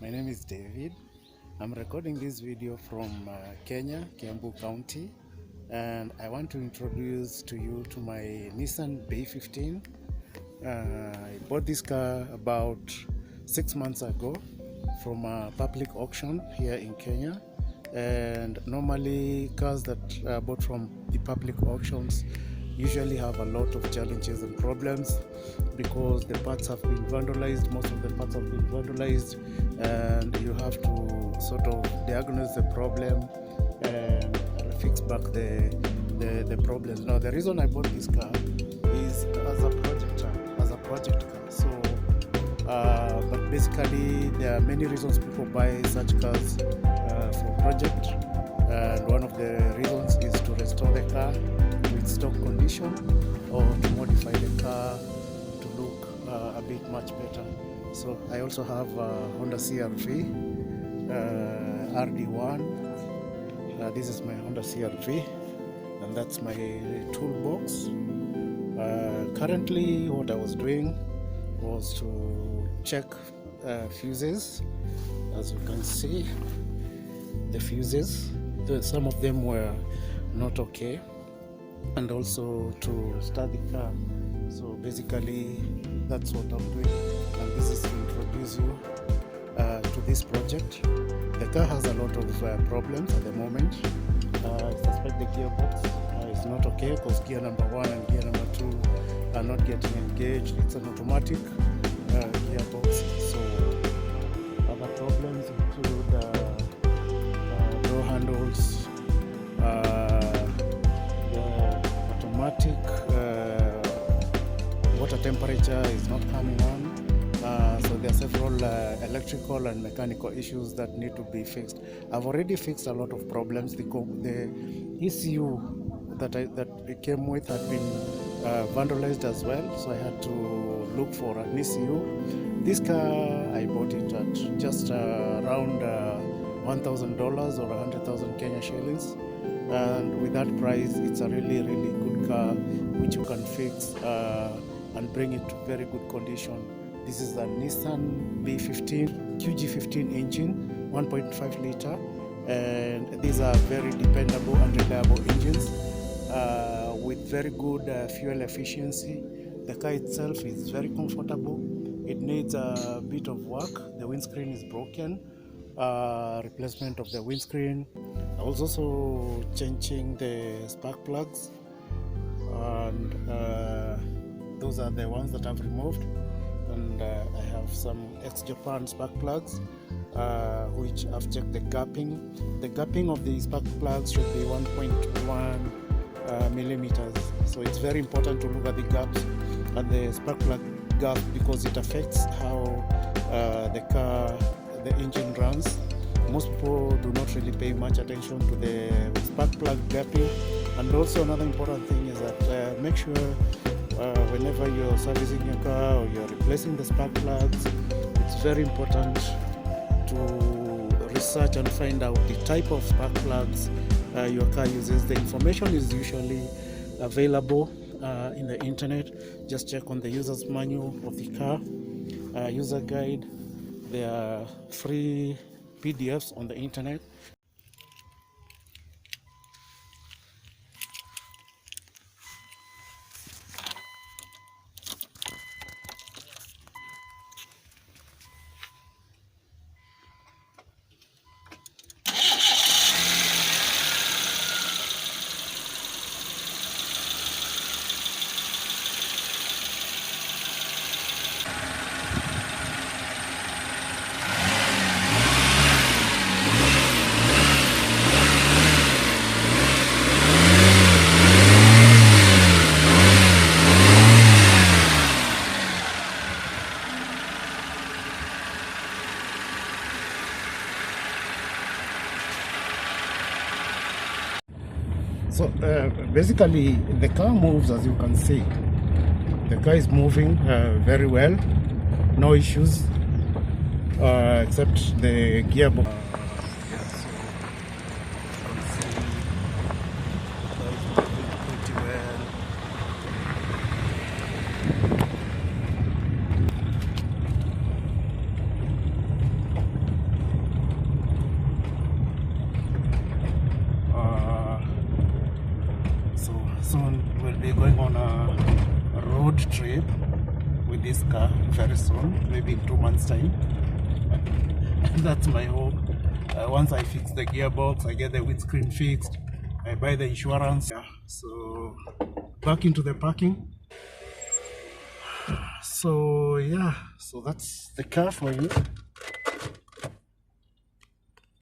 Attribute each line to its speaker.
Speaker 1: My name is David. I'm recording this video from Kenya, Kiambu County, and I want to introduce to you to my Nissan B15. I bought this car about 6 months ago from a public auction here in Kenya, and normally cars that are bought from the public auctions usually have a lot of challenges and problems because the parts have been vandalized. Most of the parts have been vandalized, and you have to sort of diagnose the problem and fix back the problems. Now, the reason I bought this car is as a project car. So, but basically there are many reasons people buy such cars for project, and one of the reasons is to restore the car with stock condition or to modify the car to look a bit much better. So I also have a Honda CR-V RD1. This is my Honda CR-V, and that's my toolbox. Currently what I was doing was to check fuses. As you can see, the fuses, some of them were not okay, and also to start the car. So basically that's what I'm doing, and this is to introduce you to this project. The car has a lot of problems at the moment. I suspect the gearbox is not okay because gear number 1 and gear number 2 are not getting engaged. It's an automatic gearbox. So other problems include door handles, the automatic water temperature is not coming on. So there are several electrical and mechanical issues that need to be fixed. I've already fixed a lot of problems. The ECU that it came with had been vandalized as well, so I had to look for an ECU. This car, I bought it at just around $1,000 or 100,000 Kenya shillings, and with that price it's a really good car which you can fix and bring it to very good condition. This is the Nissan B15 QG15 engine, 1.5 liter, and these are very dependable and reliable engines with very good fuel efficiency. The car itself is very comfortable. It needs a bit of work. The windscreen is broken, replacement of the windscreen. I was also changing the spark plugs, and those are the ones that I've removed. And I have some ex-Japan spark plugs which I've checked the gapping. The gapping of the spark plugs should be 1.1 millimeters. So it's very important to look at the gaps at the spark plug gap because it affects how the engine runs. Most people do not really pay much attention to the spark plug gapping. And also another important thing is that make sure whenever you're servicing your car or you're replacing the spark plugs, it's very important to research and find out the type of spark plugs your car uses. The information is usually available in the internet. Just check on the user's manual of the car, user guide. There are free PDFs on the internet. So basically the car moves, as you can see. The car is moving very well, no issues except the gearbox. happy with this car very soon, maybe in 2 months time. That's my hope. Once I fix the gearbox, I get the windscreen fixed, I buy the insurance. Yeah, so back into the parking. So yeah, so that's the car for you.